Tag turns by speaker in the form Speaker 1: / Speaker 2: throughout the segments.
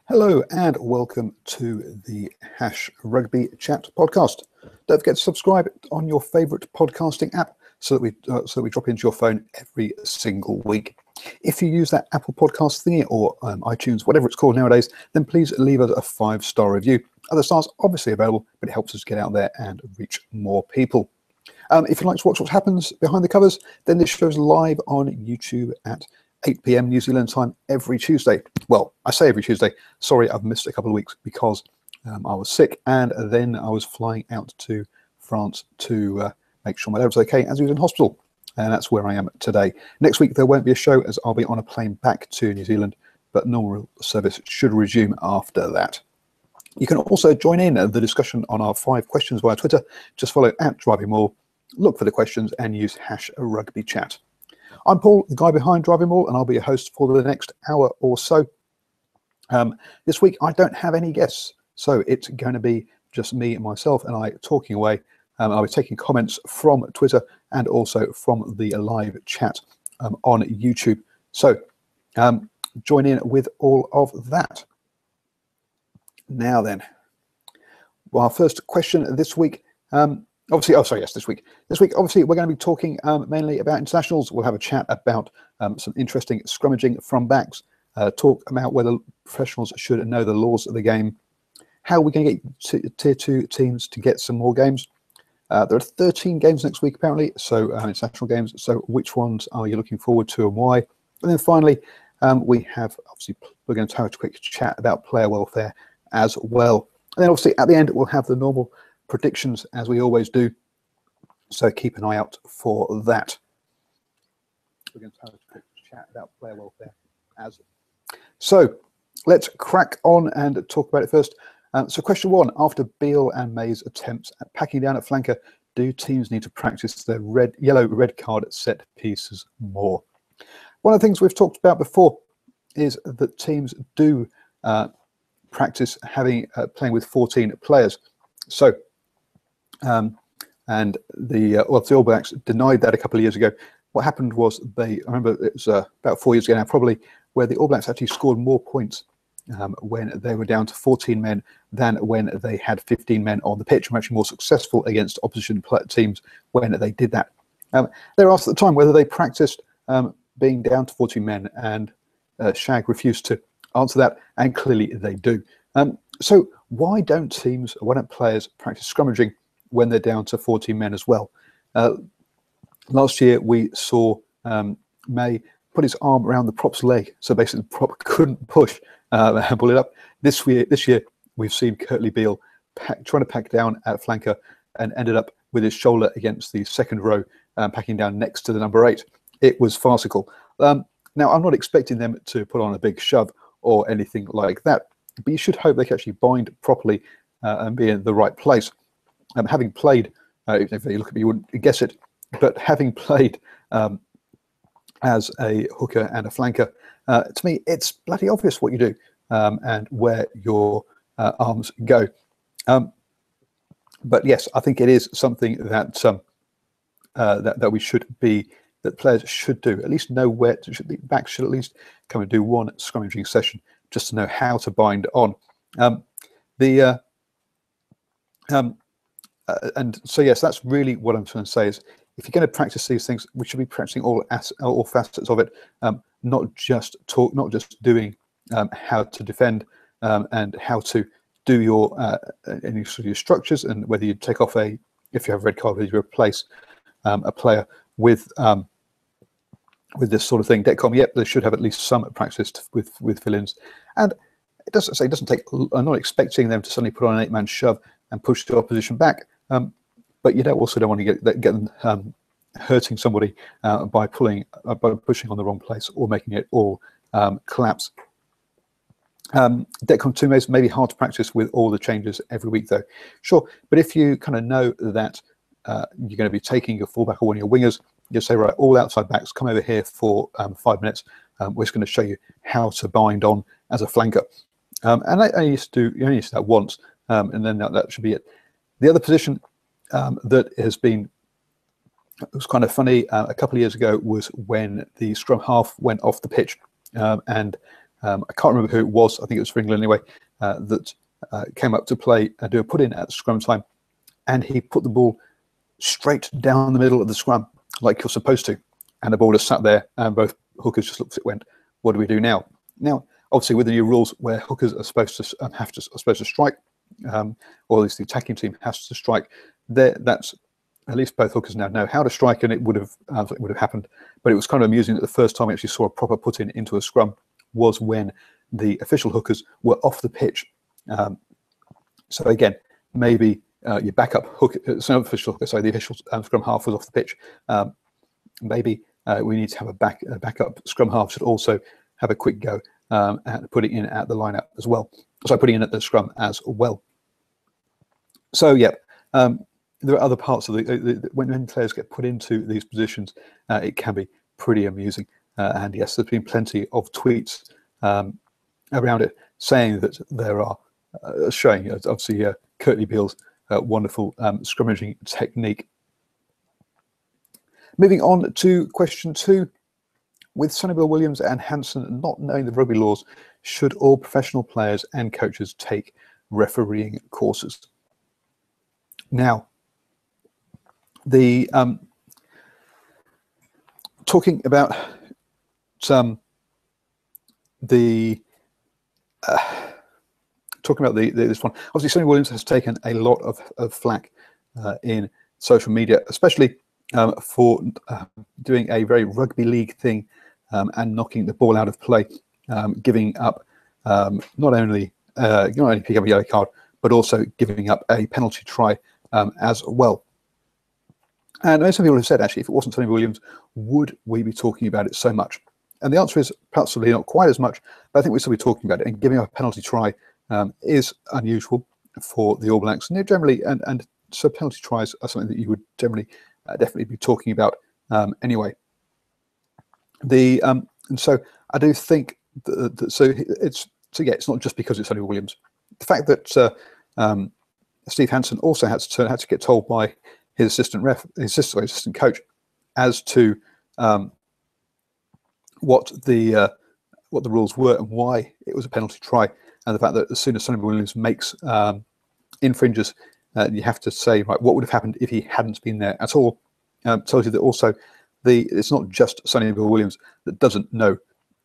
Speaker 1: Hello and welcome to the Rugby Chat podcast. Don't forget to subscribe on your favourite podcasting app so that we drop into your phone every single week. If you use that Apple Podcast thingy or iTunes, whatever it's called nowadays, then please leave us a 5-star review. Other stars obviously available, but it helps us get out there and reach more people. If you'd like to watch what happens behind the covers, then this show's live on YouTube at 8 p.m. New Zealand time every Tuesday. Well, I say every Tuesday. Sorry, I've missed a couple of weeks because I was sick, and then I was flying out to France to make sure my dad was okay as he was in hospital. And that's where I am today. Next week, there won't be a show as I'll be on a plane back to New Zealand, but normal service should resume after that. You can also join in the discussion on our 5 questions via Twitter. Just follow at DrivingMaul, look for the questions, and use #RugbyChat. I'm Paul, the guy behind DrivingMaul, and I'll be your host for the next hour or so. This week, I don't have any guests, so it's going to be just me and myself and I talking away. I'll be taking comments from Twitter and also from the live chat on YouTube. So join in with all of that. Now then, well, our first question this week, this week, obviously, we're going to be talking mainly about internationals. We'll have a chat about some interesting scrummaging from backs, talk about whether professionals should know the laws of the game, how we're going to get Tier 2 teams to get some more games. There are 13 games next week, apparently, so international games. So which ones are you looking forward to and why? And then finally, we're going to have a quick chat about player welfare as well. And then obviously at the end, we'll have the normal predictions as we always do. So keep an eye out for that. We're going to have a quick chat about player welfare as well. So let's crack on and talk about it first. So question 1, after Beale and May's attempts at packing down at flanker, do teams need to practice their yellow-red card set pieces more? One of the things we've talked about before is that teams do practice playing with 14 players. So, and the All Blacks denied that a couple of years ago. What happened was I remember it was about 4 years ago now, probably, where the All Blacks actually scored more points when they were down to 14 men than when they had 15 men on the pitch, and were actually more successful against opposition teams when they did that. They were asked at the time whether they practiced being down to 14 men, and Shag refused to answer that, and clearly they do. So why don't players practice scrummaging when they're down to 14 men as well? Last year we saw May put his arm around the prop's leg, so basically the prop couldn't push and pull it up. This year we've seen Curtly Beale trying to pack down at flanker and ended up with his shoulder against the second row, packing down next to the number 8. It was farcical. Now, I'm not expecting them to put on a big shove or anything like that, but you should hope they can actually bind properly and be in the right place. Having played, if you look at me, you wouldn't guess it, but having played as a hooker and a flanker, to me, it's bloody obvious what you do and where your arms go. But yes, I think it is something that that players should do. At least know where the backs should at least come and do one scrummaging session just to know how to bind on. And so yes, that's really what I'm trying to say is, if you're going to practice these things, we should be practicing all facets of it, not just doing how to defend and how to do your any sort of your structures, and whether you take off if you have a red card, whether you replace a player with this sort of thing. Detcom, yep, they should have at least some practice with fill-ins, and it doesn't take. I'm not expecting them to suddenly put on an 8-man shove and push the opposition back. But you don't want to get them hurting somebody by pushing on the wrong place or making it all collapse. Detcom 2 may be hard to practice with all the changes every week, though. Sure, but if you kind of know that you're going to be taking your fullback or one of your wingers, you say, right, all outside backs, come over here for 5 minutes. We're just going to show you how to bind on as a flanker. And I used to do that once, and then that should be it. The other position that was kind of funny a couple of years ago was when the scrum half went off the pitch, and I can't remember who it was. I think it was for England anyway. That came up to play and do a put in at scrum time, and he put the ball straight down the middle of the scrum like you're supposed to, and the ball just sat there, and both hookers just looked at it, went, "What do we do now?" Now, obviously, with the new rules where hookers are supposed to strike, or at least the attacking team has to strike, that's at least both hookers now know how to strike, and it would have happened. But it was kind of amusing that the first time we actually saw a proper put in into a scrum was when the official hookers were off the pitch. So again, maybe your backup hooker, the official scrum half was off the pitch. Maybe we need to have a backup scrum half should also have a quick go at putting in at the lineup as well. So putting in at the scrum as well. So yeah, there are other parts of when players get put into these positions, it can be pretty amusing. And yes, there's been plenty of tweets around it saying that there are showing obviously Curtly Beale's wonderful scrummaging technique. Moving on to question 2. With Sonny Bill Williams and Hansen not knowing the rugby laws, should all professional players and coaches take refereeing courses? Now, the talking about this one, obviously Sonny Williams has taken a lot of flack in social media, especially for doing a very rugby league thing and knocking the ball out of play, giving up not only picking up a yellow card, but also giving up a penalty try as well. And some people have said, actually, if it wasn't Sonny Williams, would we be talking about it so much? And the answer is possibly not quite as much, but I think we'll still be talking about it. And giving up a penalty try is unusual for the All Blacks. And generally, and so penalty tries are something that you would generally definitely be talking about anyway. And so I do think it's not just because it's Sonny Williams. The fact that Steve Hansen also had to get told by his assistant coach as to what the rules were and why it was a penalty try, and the fact that as soon as Sonny Williams infringes, you have to say, right, what would have happened if he hadn't been there at all? Tells you that also it's not just Sonny Bill Williams that doesn't know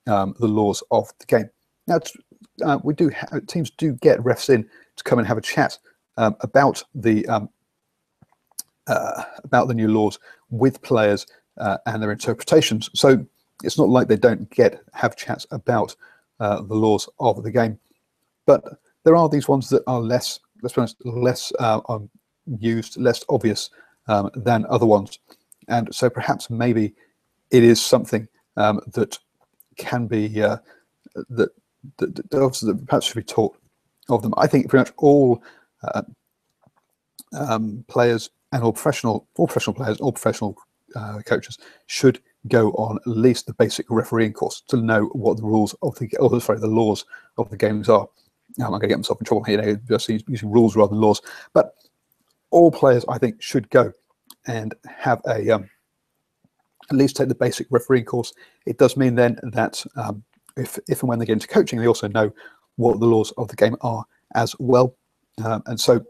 Speaker 1: the laws of the game. Now, teams do get refs in to come and have a chat about the new laws with players and their interpretations. So it's not like they don't have chats about the laws of the game, but there are these ones that are less used, less obvious than other ones, and so perhaps maybe it is something that can be that perhaps should be taught of them. I think pretty much all players and all professional players, all professional coaches should go on at least the basic refereeing course to know what the rules of the laws of the games are. I'm going to get myself in trouble here, just using rules rather than laws. But all players, I think, should go and have at least take the basic refereeing course. It does mean then that if and when they get into coaching, they also know what the laws of the game are as well. And so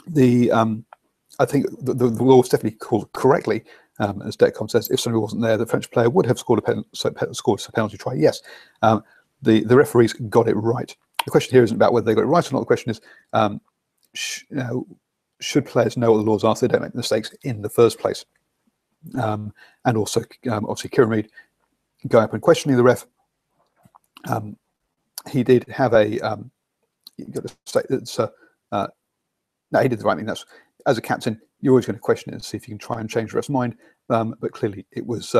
Speaker 1: I think the law was definitely called correctly, as Decom says. If somebody wasn't there, the French player would have scored a penalty try. Yes, the referees got it right. The question here isn't about whether they got it right or not. The question is, should players know what the laws are so they don't make mistakes in the first place? And also, obviously, Kieran Reid going up and questioning the ref. He did have a. You've got to say that's. No, he did the right thing. That's, as a captain, you're always going to question it and see if you can try and change the ref's mind. But clearly, it was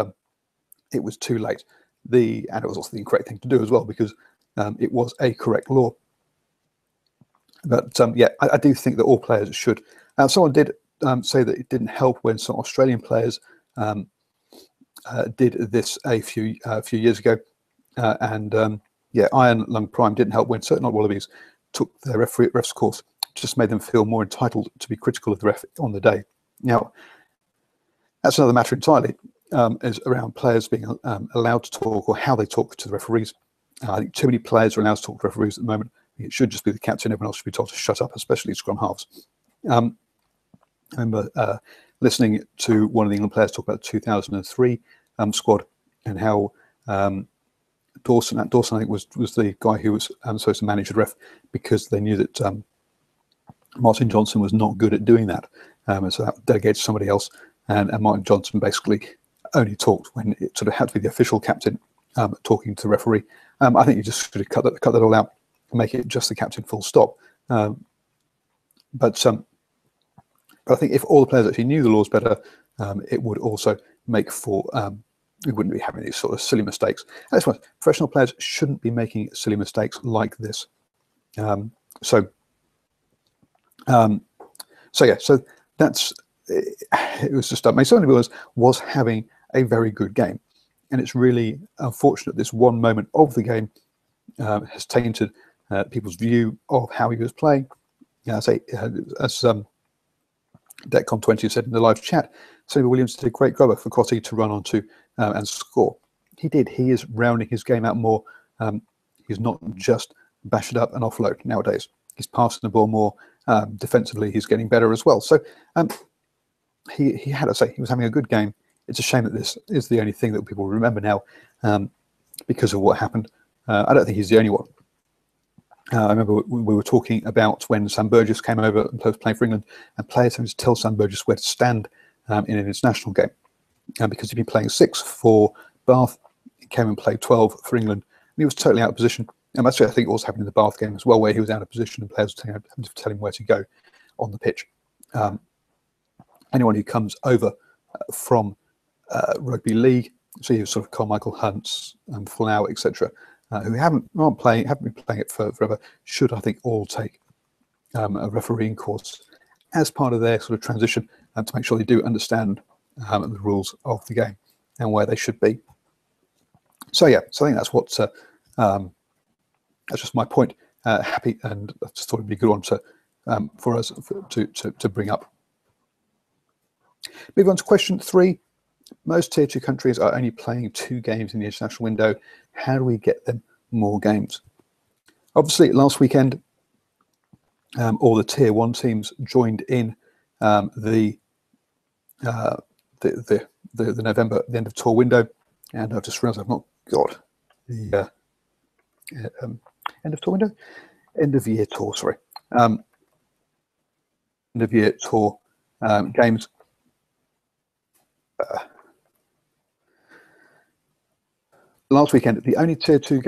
Speaker 1: too late. And it was also the incorrect thing to do as well, because it was a correct law. But yeah, I do think that all players should. Someone did say that it didn't help when some Australian players did this a few years ago, and yeah, Iron Lung Prime didn't help when certain Wallabies took their ref's course. Just made them feel more entitled to be critical of the ref on the day. Now, that's another matter entirely, is around players being allowed to talk or how they talk to the referees. I think too many players are allowed to talk to referees at the moment. It should just be the captain. Everyone else should be told to shut up, especially scrum halves. I remember listening to one of the England players talk about the 2003 squad and how Dawson, I think, was the guy who was supposed to manage the ref, because they knew that Martin Johnson was not good at doing that. And so that delegated to somebody else. And Martin Johnson basically only talked when it sort of had to be the official captain talking to the referee. I think you just should have cut that all out and make it just the captain, full stop. But I think if all the players actually knew the laws better, it would also make for we wouldn't be having these sort of silly mistakes. And that's why professional players shouldn't be making silly mistakes like this. So that's it. Was just Mason was having a very good game, and it's really unfortunate this one moment of the game has tainted people's view of how he was playing. As Decom20 said in the live chat, Sonny Williams did a great grubber for Crotty to run onto and score. He did. He is rounding his game out more. He's not just bash it up and offload nowadays. He's passing the ball more. Defensively, he's getting better as well. So he had to say he was having a good game. It's a shame that this is the only thing that people remember now because of what happened. I don't think he's the only one. I remember we were talking about when Sam Burgess came over and was playing for England, and players having to tell Sam Burgess where to stand in an international game because he'd been playing 6 for Bath. He came and played 12 for England, and he was totally out of position. And that's what I think also happened in the Bath game as well, where he was out of position and players were having to tell him where to go on the pitch. Anyone who comes over from rugby league, so you sort of Carmichael Hunts and Flower, etc., who haven't been playing it forever, should, I think, all take a refereeing course as part of their sort of transition to make sure they do understand the rules of the game and where they should be. So yeah, so I think that's what that's just my point. Happy, and I just thought it'd be a good one to for us to bring up. Move on to question 3. Most tier 2 countries are only playing 2 games in the international window. How do we get them more games? Obviously, last weekend, all the tier 1 teams joined in the November, the end of tour window, and I've just realised I've not got the end of tour window, end of year tour. Sorry, end of year tour games. Last weekend, the only tier 2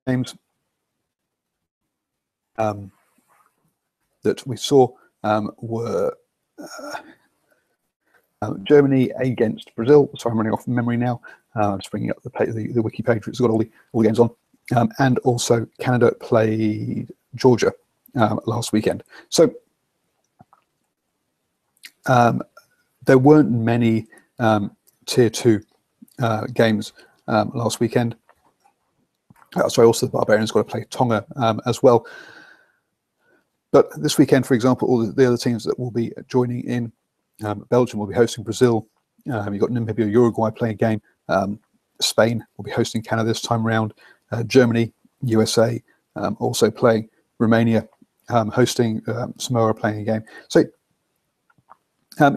Speaker 1: games that we saw were Germany against Brazil. Sorry, I'm running off memory now. I'm just bringing up the wiki page, which has got all the games on. And also Canada played Georgia last weekend. So there weren't many tier 2 games last weekend. Sorry, also the Barbarians got to play Tonga as well. But this weekend, for example, all the other teams that will be joining in, Belgium will be hosting Brazil. You've got Namibia, Uruguay playing a game. Spain will be hosting Canada this time round. Germany, USA also playing. Romania hosting. Samoa playing a game. So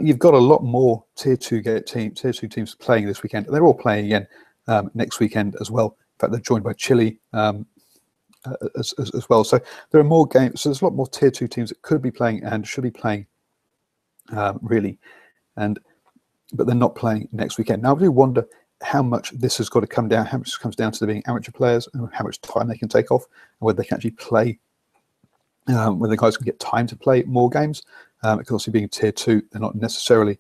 Speaker 1: you've got a lot more tier 2 teams playing this weekend. They're all playing again next weekend as well. In fact, they're joined by Chile as well. So there are more games. So there's a lot more tier 2 teams that could be playing and should be playing, really, but they're not playing next weekend. Now I do wonder how much this has got to come down. How much comes down to them being amateur players and how much time they can take off, and whether they can actually play. Whether the guys can get time to play more games. Because obviously being tier 2, they're not necessarily.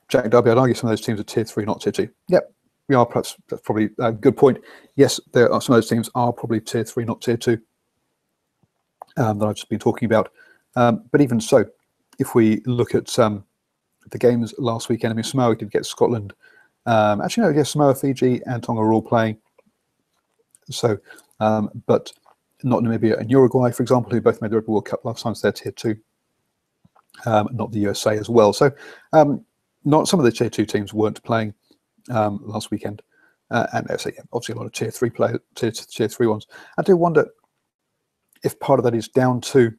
Speaker 1: Jack Darby, I'd argue some of those teams are tier 3, not tier 2. Yep, we are. Perhaps that's probably a good point. Yes, there are some of those teams are probably tier 3, not tier 2. That I've just been talking about. But even so, if we look at the games last weekend, I mean, Samoa did get Scotland. Actually, no, yes, Samoa, Fiji, and Tonga are all playing. So, but not Namibia and Uruguay, for example, who both made the Rugby World Cup last time, so they're tier 2. Not the USA as well. So, not some of the tier 2 teams weren't playing last weekend. and so yeah, obviously a lot of tier 3 players, tier 3 ones. I do wonder if part of that is down to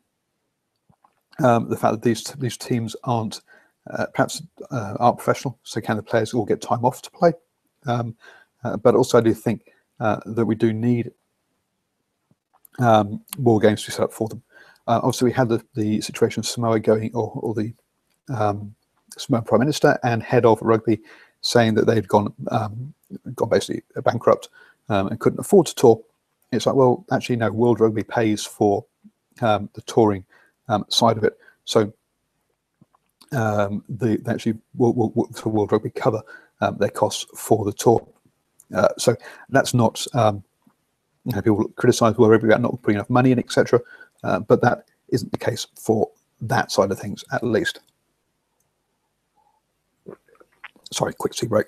Speaker 1: the fact that these teams aren't perhaps aren't professional, so can the players all get time off to play? But also I do think that we do need more games to be set up for them. Obviously, we had the situation of Samoa going, or the Samoan Prime Minister and head of rugby saying that they'd gone basically bankrupt and couldn't afford to tour. It's like, well, actually, no. World Rugby pays for the touring side of it, so they actually World Rugby cover their costs for the tour. So that's not. People criticise World Rugby about not putting enough money in, etc. But that isn't the case for that side of things, at least. Sorry, quick tea break.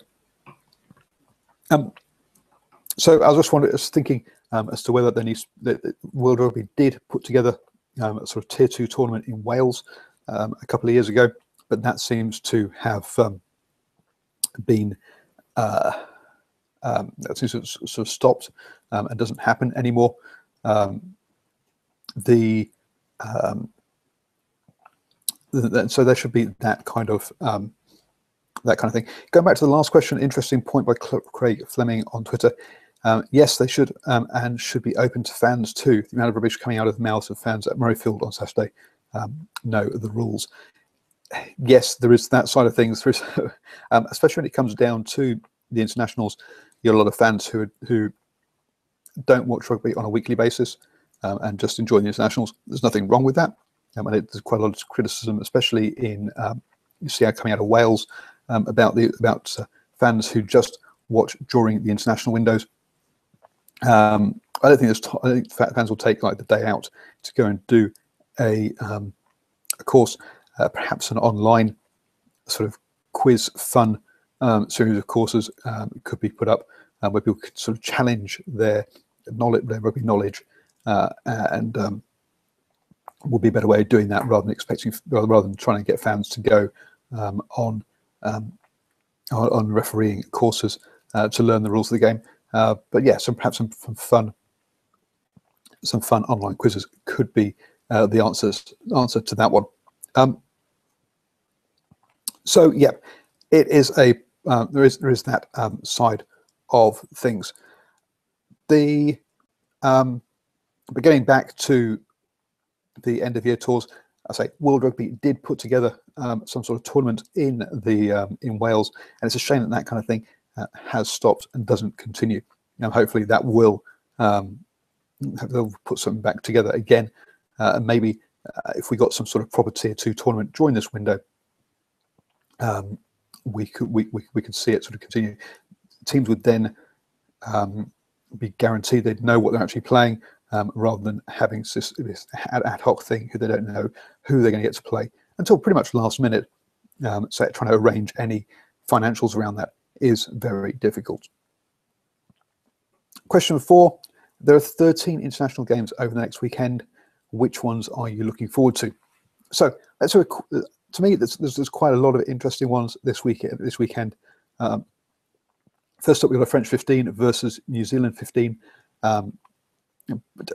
Speaker 1: So I was just thinking as to whether that World Rugby did put together a sort of tier 2 tournament in Wales a couple of years ago, but that seems to have been that seems to have sort of stopped and doesn't happen anymore. So there should be that kind of thing. Going back to the last question, interesting point by Craig Fleming on Twitter. Yes, they should and should be open to fans too. The amount of rubbish coming out of the mouths of fans at Murrayfield on Saturday know the rules. Yes, there is that side of things. There is, especially when it comes down to the internationals. You're a lot of fans who don't watch rugby on a weekly basis and just enjoy the internationals. There's nothing wrong with that. And there's quite a lot of criticism, especially in you see how coming out of Wales about fans who just watch during the international windows. I don't think I think fans will take like the day out to go and do a course, perhaps an online sort of quiz fun series of courses could be put up where people could sort of challenge their knowledge, their rugby knowledge, and would be a better way of doing that rather than trying to get fans to go on refereeing courses to learn the rules of the game. But yeah, perhaps some fun online quizzes could be the answer to that one. So yeah, it is a there is that side of things. But getting back to the end of year tours, I say World Rugby did put together some sort of tournament in Wales, and it's a shame that kind of thing has stopped and doesn't continue. Now, hopefully, that will they'll put something back together again, and maybe if we got some sort of proper tier 2 tournament during this window, we could see it sort of continue. Teams would then be guaranteed they'd know what they're actually playing, rather than having this ad hoc thing who they don't know who they're going to get to play until pretty much last minute. So trying to arrange any financials around that is very difficult. Question 4. There are 13 international games over the next weekend. Which ones are you looking forward to? So that's to me, there's quite a lot of interesting ones this weekend. First up, we've got a French 15 versus New Zealand 15. But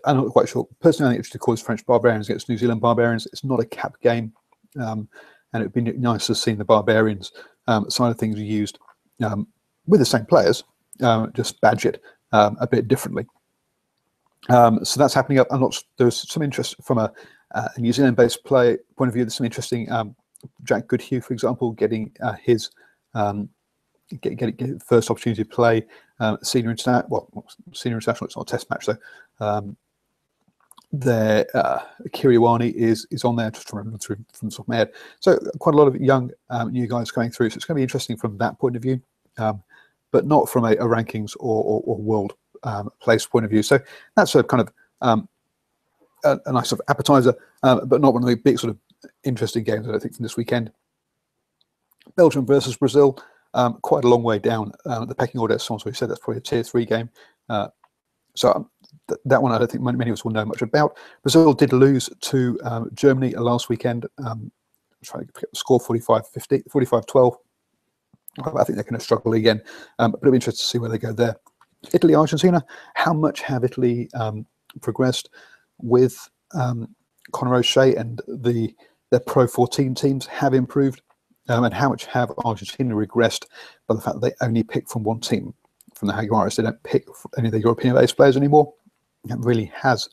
Speaker 1: I'm not quite sure. Personally, I think it should call it French Barbarians against New Zealand Barbarians. It's not a cap game, and it would be nice to see the Barbarians side of things used with the same players, just badge it a bit differently. So that's happening up. There's some interest from a New Zealand-based play point of view. There's some interesting Jack Goodhue, for example, getting his get first opportunity to play senior international. Well, senior international. It's not a test match though. There, Kiriwani is on there, just from the top of my head. So quite a lot of young new guys going through. So it's going to be interesting from that point of view, but not from a rankings or world place point of view. So that's a kind of a nice sort of appetizer, but not one of the big sort of interesting games, I think, from this weekend. Belgium versus Brazil, quite a long way down the pecking order. As we said, that's probably a tier 3 game. So that one I don't think many of us will know much about. Brazil did lose to Germany last weekend. Trying to pick up the score 45-12. I think they're going to struggle again, but it'll be interesting to see where they go there. Italy, Argentina. How much have Italy progressed with Conor O'Shea, and their Pro 14 teams have improved, and how much have Argentina regressed by the fact that they only pick from one team from the Jaguares? They don't pick any of the European-based players anymore. It really has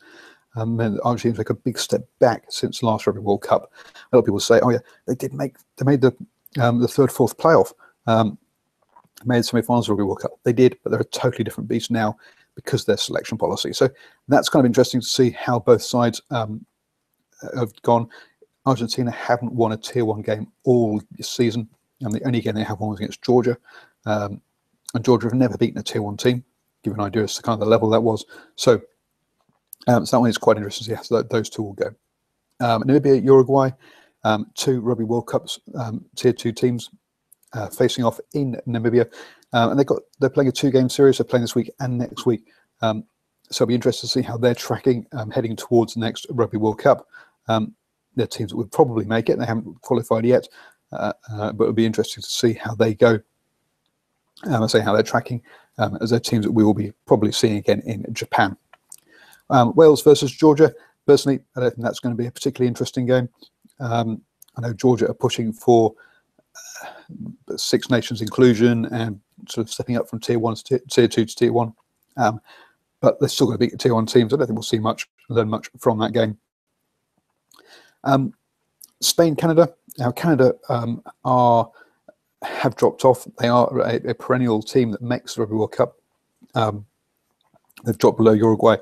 Speaker 1: meant that Argentina take a big step back since last Rugby World Cup. A lot of people say, "Oh yeah, they made the third, fourth playoff." Made semi-finals of Rugby World Cup. They did, but they're a totally different beast now because of their selection policy. So that's kind of interesting to see how both sides have gone. Argentina haven't won a Tier 1 game all this season, and the only game they have won was against Georgia. And Georgia have never beaten a Tier 1 team, give you an idea as to kind of the level that was. So, so that one is quite interesting to see how those two will go. Namibia, Uruguay, 2 Rugby World Cups, Tier 2 teams, facing off in Namibia, and they're playing a 2-game series. They're playing this week and next week, so it'll be interesting to see how they're tracking heading towards the next Rugby World Cup. They're teams that would probably make it. They haven't qualified yet, but it'll be interesting to see how they go. I say how they're tracking, as they're teams that we will be probably seeing again in Japan. Wales versus Georgia. Personally, I don't think that's going to be a particularly interesting game. I know Georgia are pushing for Six Nations inclusion and sort of stepping up from Tier 1 to Tier 2 to Tier 1, but they're still going to beat Tier 1 teams. I don't think we'll learn much from that game. Spain, Canada. Now Canada have dropped off. They are a perennial team that makes the Rugby World Cup. They've dropped below Uruguay.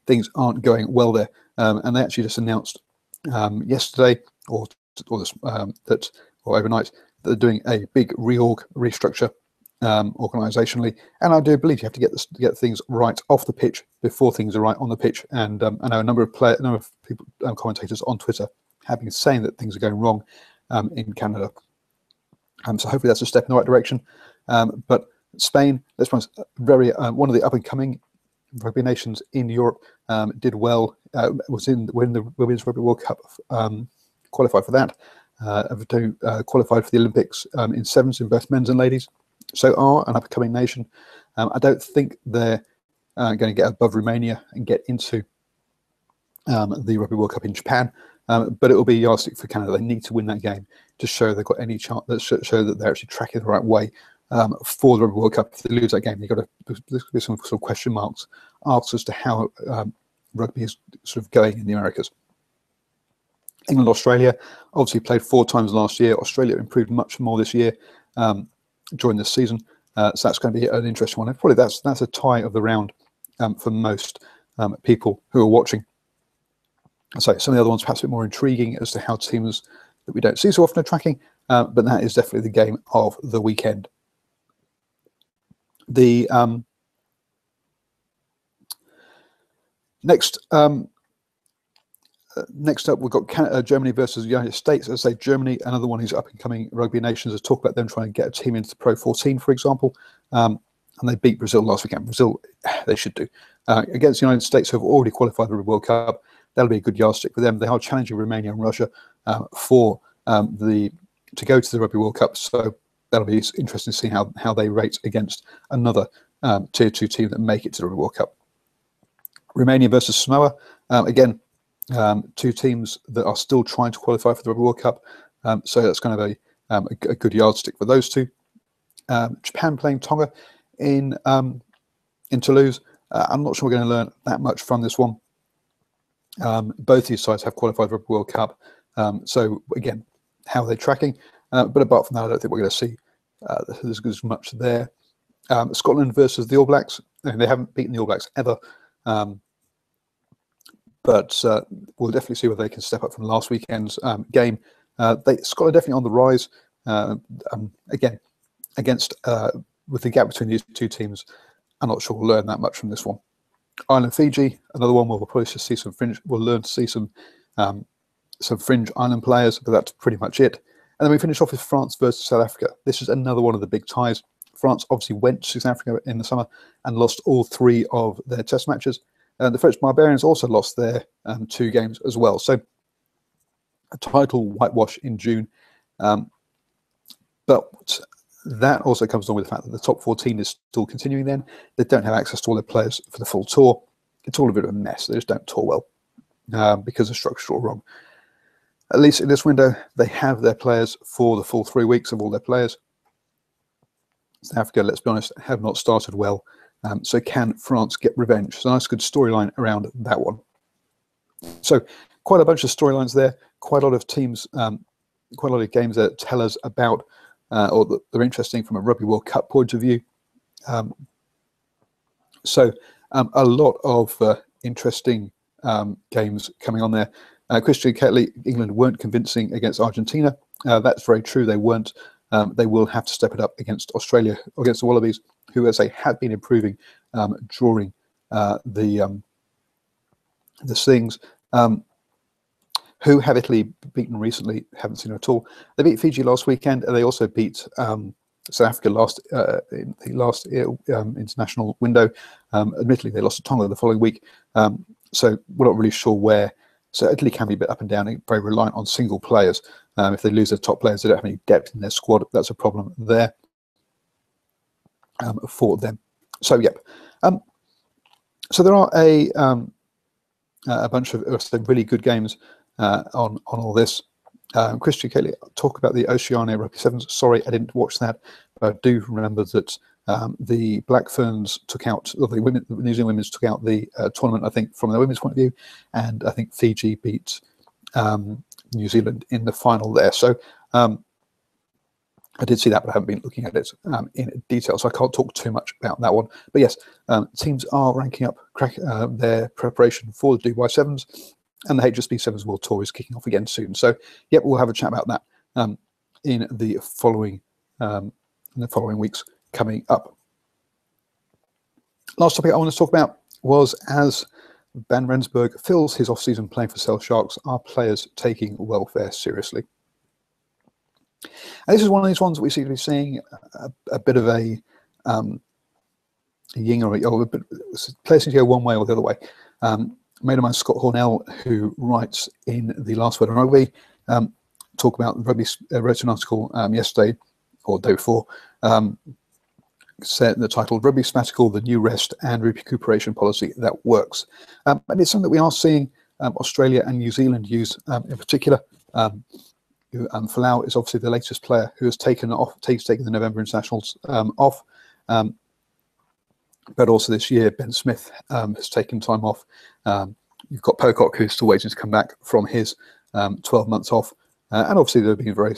Speaker 1: Things aren't going well there, and they actually just announced yesterday or overnight, they're doing a big restructure organisationally, and I do believe you have to get things right off the pitch before things are right on the pitch. And I know a number of people, commentators on Twitter, have been saying that things are going wrong in Canada. So hopefully that's a step in the right direction. But Spain, this one's very one of the up and coming rugby nations in Europe. Did well. When the Women's Rugby World Cup qualified for that. Qualified for the Olympics in sevens in both men's and ladies, so are an up-and-coming nation. I don't think they're going to get above Romania and get into the Rugby World Cup in Japan, but it will be a yardstick for Canada. They need to win that game to show they've got any chance, show that they're actually tracking the right way for the Rugby World Cup. If they lose that game, there's going to be some sort of question marks asked as to how rugby is sort of going in the Americas. England, Australia, obviously played 4 times last year. Australia improved much more this year during this season, so that's going to be an interesting one. And probably that's a tie of the round for most people who are watching. So some of the other ones perhaps a bit more intriguing as to how teams that we don't see so often are tracking, but that is definitely the game of the weekend. The next up, we've got Germany versus the United States. As I say, Germany, another one who's up-and-coming rugby nations. Let's talk about them trying to get a team into the Pro 14, for example. And they beat Brazil last weekend. Brazil, they should do. Against the United States, who have already qualified for the World Cup. That'll be a good yardstick for them. They are challenging Romania and Russia to go to the Rugby World Cup. So that'll be interesting to see how they rate against another Tier 2 team that make it to the Rugby World Cup. Romania versus Samoa. Again, 2 teams that are still trying to qualify for the Rugby World Cup, so that's kind of a good yardstick for those 2. Japan playing Tonga in Toulouse. I'm not sure we're going to learn that much from this one. Both these sides have qualified for the World Cup, so again, how are they tracking? But apart from that, I don't think we're going to see there's much there. Scotland versus the All Blacks. They haven't beaten the All Blacks ever. But we'll definitely see whether they can step up from last weekend's game. Scotland definitely on the rise. Again, against with the gap between these 2 teams, I'm not sure we'll learn that much from this one. Ireland, Fiji, another one where we'll probably just see some fringe. We'll learn to see some fringe island players, but that's pretty much it. And then we finish off with France versus South Africa. This is another one of the big ties. France obviously went to South Africa in the summer and lost all 3 of their test matches. The French Barbarians also lost their 2 games as well. So a title whitewash in June. But that also comes along with the fact that the top 14 is still continuing then. They don't have access to all their players for the full tour. It's all a bit of a mess. They just don't tour well because the structure's all wrong. At least in this window, they have their players for the full 3 weeks of all their players. South Africa, let's be honest, have not started well. So can France get revenge? So a nice good storyline around that one. So quite a bunch of storylines there, quite a lot of teams, quite a lot of games that tell us about or that they're interesting from a Rugby World Cup point of view. So a lot of interesting games coming on there. Christian Kelly, England weren't convincing against Argentina. That's very true. They weren't. They will have to step it up against Australia, against the Wallabies, who, as they have been improving during the Slings. Who have Italy beaten recently? Haven't seen them at all. They beat Fiji last weekend, and they also beat South Africa in the last international window. Admittedly, they lost to Tonga the following week, so we're not really sure where. So Italy can be a bit up and down, and very reliant on single players. If they lose their top players, they don't have any depth in their squad. That's a problem there for them. So, yep. So there are a bunch of really good games on all this. Christian Kelly, talk about the Oceania Rugby Sevens. Sorry, I didn't watch that, but I do remember that the Black Ferns took out, or the New Zealand women's took out the tournament, I think, from the women's point of view, and I think Fiji beat New Zealand in the final there. So I did see that, but I haven't been looking at it in detail, so I can't talk too much about that one. But yes, teams are ranking up their preparation for the Dubai Sevens, and the HSB Sevens World Tour is kicking off again soon. So, yep, we'll have a chat about that in the following weeks coming up. Last topic I want to talk about was, as Van Rensburg fills his off-season playing for Sale Sharks, are players taking welfare seriously? And this is one of these ones we seem to be seeing a bit of a yin or a bit, players seem to go one way or the other way. Mate of mine, Scott Hornell, who writes in the Last Word on Rugby, talk about Rugby, wrote an article yesterday or the day before, set the title "Rugby Sabbatical: The New Rest and Recuperation Policy That Works," and it's something that we are seeing Australia and New Zealand use in particular. Folau is obviously the latest player who has taken the November internationals off, but also this year Ben Smith has taken time off. You've got Pocock, who's still waiting to come back from his 12 months off, and obviously there have been very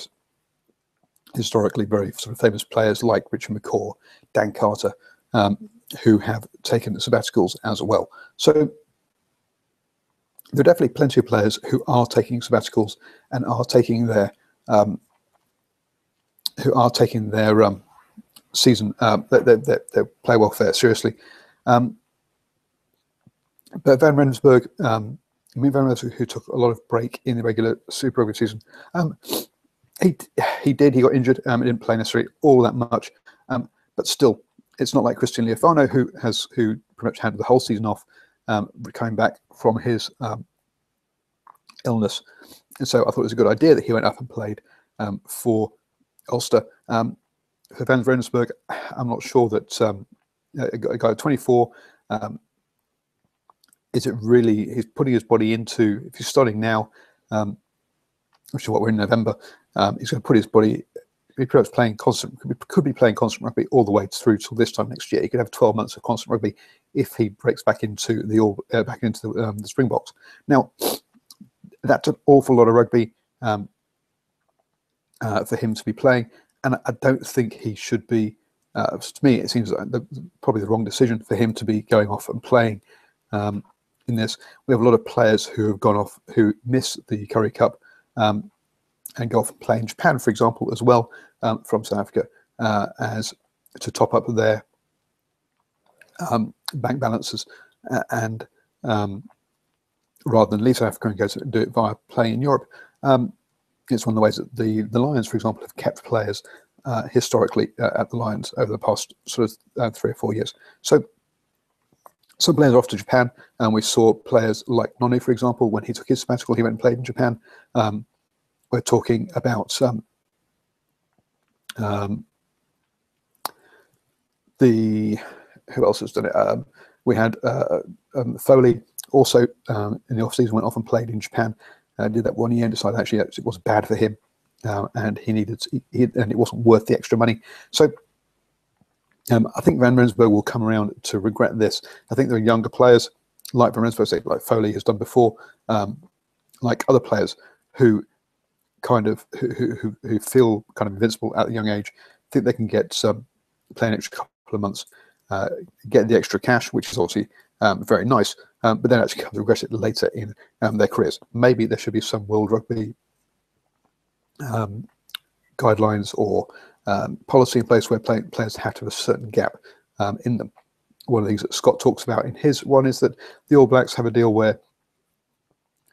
Speaker 1: historically very sort of famous players like Richard McCaw, Dan Carter, who have taken sabbaticals as well. So there are definitely plenty of players who are taking sabbaticals and are taking their season, their play welfare seriously. But Van Rensburg, who took a lot of break in the regular Super Rugby season, he got injured. He didn't play necessarily all that much, but still, it's not like Christian Leofano, who pretty much had the whole season off, coming back from his illness. And so I thought it was a good idea that he went up and played for Ulster. For Van Rensburg, I'm not sure that a guy at 24, is it really, he's putting his body into, if he's starting now, which is what we're in November, he's going to put his body, he perhaps playing constant, could be playing constant rugby all the way through till this time next year. He could have 12 months of constant rugby if he breaks back into the Springboks. Now, that's an awful lot of rugby for him to be playing, and I don't think he should be. To me, it seems like probably the wrong decision for him to be going off and playing in this. We have a lot of players who have gone off, who miss the Currie Cup and go off and play in Japan, for example, as well, from South Africa, as to top up their bank balances, and rather than leave South Africa and go to do it via playing in Europe. It's one of the ways that the Lions, for example, have kept players historically at the Lions over the past sort of 3 or 4 years. So some players are off to Japan, and we saw players like Nonu, for example, when he took his sabbatical, he went and played in Japan. We're talking about who else has done it? We had Foley also in the off season went off and played in Japan. Did that 1 year and decided actually it was bad for him, and and it wasn't worth the extra money. So I think Van Rensburg will come around to regret this. I think there are younger players like Van Rensburg, like Foley has done before, like other players who kind of who feel kind of invincible at a young age, think they can get play an extra couple of months, get the extra cash, which is obviously very nice, but then actually come to regret it later in their careers. Maybe there should be some World Rugby guidelines or policy in place where players have to have a certain gap in them. One of the things that Scott talks about in his one is that the All Blacks have a deal where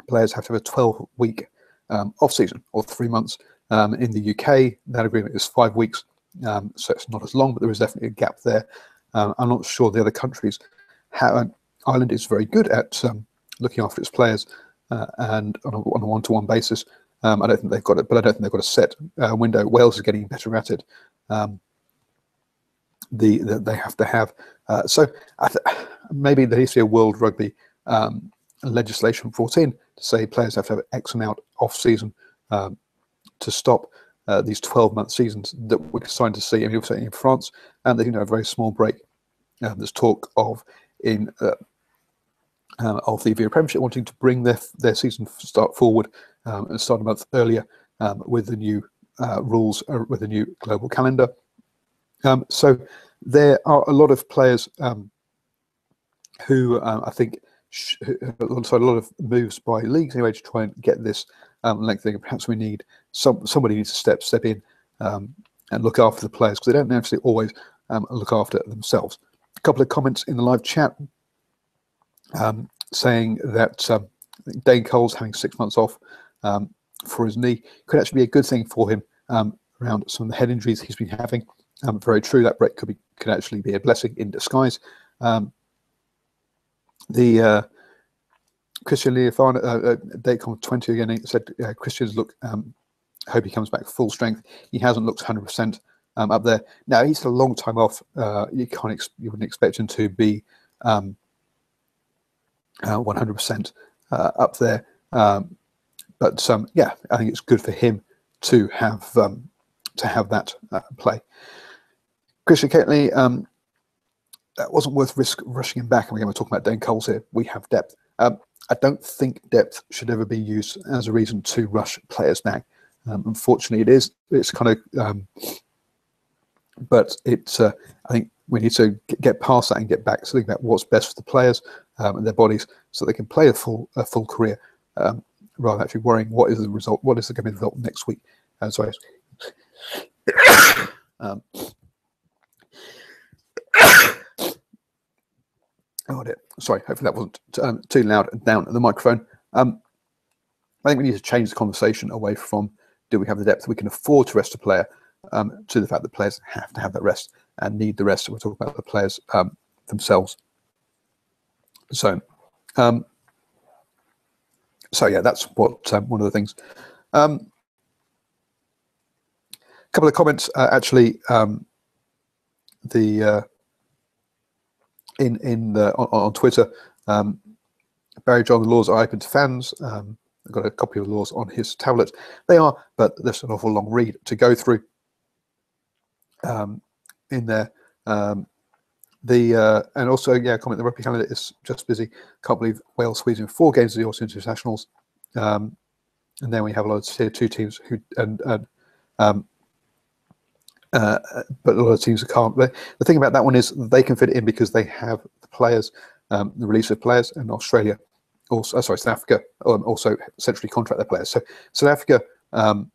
Speaker 1: players have to have a 12-week off season, or 3 months. In the UK, that agreement is 5 weeks, so it's not as long, but there is definitely a gap there. I'm not sure the other countries. Ireland is very good at looking after its players and on a one-to-one basis. I don't think they've got it, but I don't think they've got a set window. Wales is getting better at it. They have to have. So maybe there needs to be a World Rugby legislation 14 to say players have to have X amount off season to stop these 12-month seasons that we're starting to see. I mean, in France, and they a very small break. There's talk of of the Viera Premiership wanting to bring their season start forward and start a month earlier with the new rules, with the new global calendar. So there are a lot of players who I think, a lot of moves by leagues anyway to try and get this lengthening. Perhaps we need somebody needs to step in and look after the players, because they don't necessarily always look after themselves. A couple of comments in the live chat saying that Dane Cole's having 6 months off for his knee could actually be a good thing for him around some of the head injuries he's been having. Very true. That break could actually be a blessing in disguise. The Christian Leofano, Datecom 20 again, he said Christian's look. Hope he comes back full strength. He hasn't looked 100% up there. Now he's a long time off. You wouldn't expect him to be 100% up there. But yeah, I think it's good for him to have that play. Christian Catley, that wasn't worth rushing him back. And we're going to talk about Dane Coles here. We have depth. I don't think depth should ever be used as a reason to rush players back. Unfortunately, it is. It's kind of, but it's. I think we need to get past that and get back to thinking about what's best for the players and their bodies, so they can play a full career, rather than actually worrying what is the result, what is going to be the result next week. Sorry. Oh dear. Sorry. Hopefully that wasn't too loud down at the microphone. I think we need to change the conversation away from do we have the depth we can afford to rest a player to the fact that players have to have that rest and need the rest. So we're talking about the players themselves. So yeah, that's what one of the things. A couple of comments actually. On Twitter, Barry John, the laws are open to fans. I've got a copy of the laws on his tablet. They are, but there's an awful long read to go through in there. And also, yeah, comment the rugby calendar is just busy. Can't believe Wales squeezing 4 games of the Autumn Internationals. And then we have a lot of tier 2 teams who but a lot of teams can't. But the thing about that one is they can fit it in because they have the players, the release of players, and Australia, also South Africa, also centrally contract their players. So South Africa, South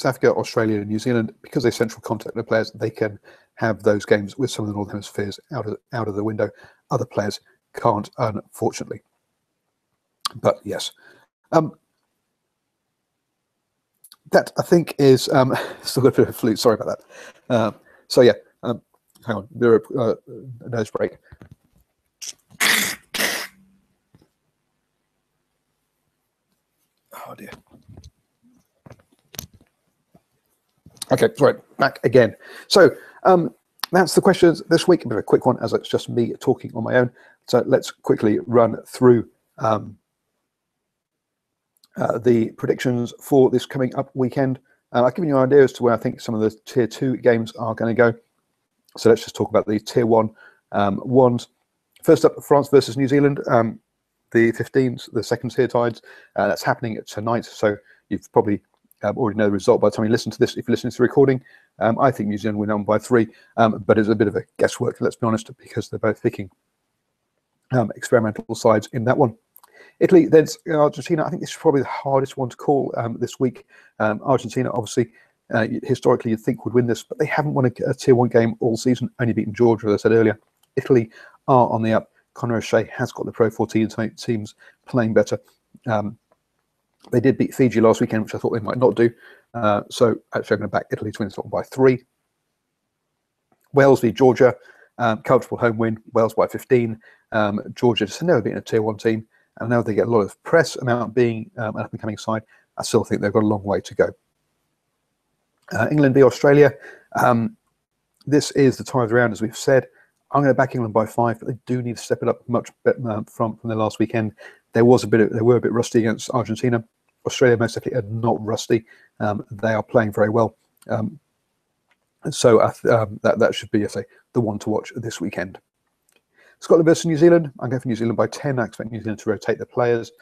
Speaker 1: Africa, Australia, and New Zealand, because they central contract their players, they can have those games with some of the Northern Hemispheres out of the window. Other players can't, unfortunately. But yes. That I think is still a bit of a flute. Sorry about that. So yeah, hang on. There a nose break. Oh dear. Okay, right, back again. So that's the questions this week. A bit of a quick one, as it's just me talking on my own. So let's quickly run through the predictions for this coming up weekend. I've given you an idea as to where I think some of the tier 2 games are going to go. So let's just talk about the tier 1 ones. First up, France versus New Zealand. The 15s, the second tier tides. That's happening tonight. So you've probably already know the result by the time you listen to this. If you're listening to the recording, I think New Zealand win on by 3, but it's a bit of a guesswork, let's be honest, because they're both picking experimental sides in that one. Italy, then Argentina. I think this is probably the hardest one to call this week. Argentina, obviously, historically you'd think would win this, but they haven't won a tier 1 game all season, only beaten Georgia, as I said earlier. Italy are on the up. Conor O'Shea has got the Pro 14 teams playing better. They did beat Fiji last weekend, which I thought they might not do. So actually I'm going to back Italy to win by 3. Wales v Georgia, comfortable home win. Wales by 15. Georgia just never beaten a tier 1 team, and now they get a lot of press about being an up-and-coming side. I still think they've got a long way to go. England v Australia. This is the time of the round, as we've said. I'm going to back England by 5, but they do need to step it up much from their last weekend. They were a bit rusty against Argentina. Australia most definitely are not rusty. They are playing very well. So that should be, I say, the one to watch this weekend. Scotland versus New Zealand. I'm going for New Zealand by 10. I expect New Zealand to rotate their players.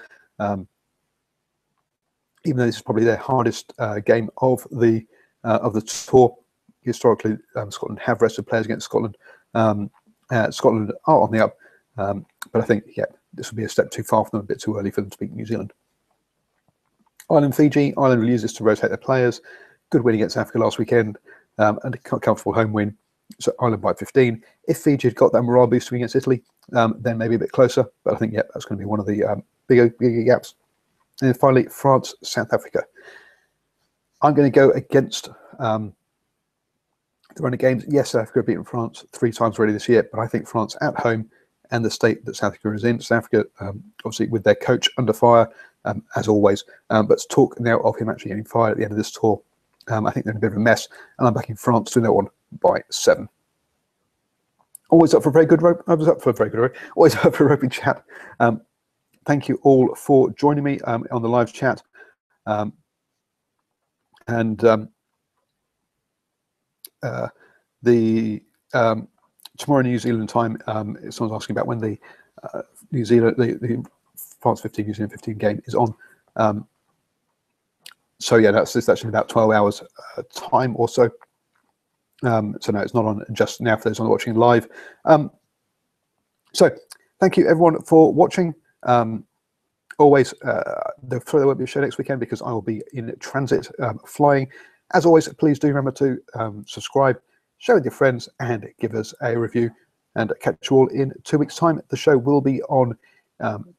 Speaker 1: Even though this is probably their hardest game of the tour. Historically, Scotland have rested players against Scotland. Scotland are on the up, but I think, yeah, this would be a step too far for them, a bit too early for them to beat New Zealand. Ireland, Fiji. Ireland will use this to rotate their players. Good win against Africa last weekend, and a comfortable home win. So Ireland by 15. If Fiji had got that morale boost against Italy, then maybe a bit closer. But I think, yeah, that's going to be one of the bigger gaps. And then finally, France, South Africa. I'm going to go against the run of games. Yes, South Africa have beaten France 3 times already this year, but I think France at home and the state that South Africa is in. South Africa, obviously, with their coach under fire, as always. But talk now of him actually getting fired at the end of this tour. I think they're in a bit of a mess, and I'm backing France to win that one by 7. Always up for a very good always up for a rugby chat. Thank you all for joining me on the live chat. Tomorrow New Zealand time, someone's asking about when the the France 15 New Zealand 15 game is on. So yeah, that's in about 12 hours time or so. So no, it's not on just now for those watching live. So thank you everyone for watching. Always, there won't be a show next weekend because I will be in transit flying. As always, please do remember to subscribe, share with your friends, and give us a review. And catch you all in 2 weeks' time. The show will be on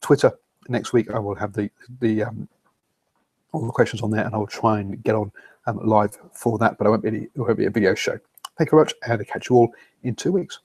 Speaker 1: Twitter next week. I will have all the questions on there, and I will try and get on live for that. But it won't be a video show. Thank you very much, and I'll catch you all in 2 weeks.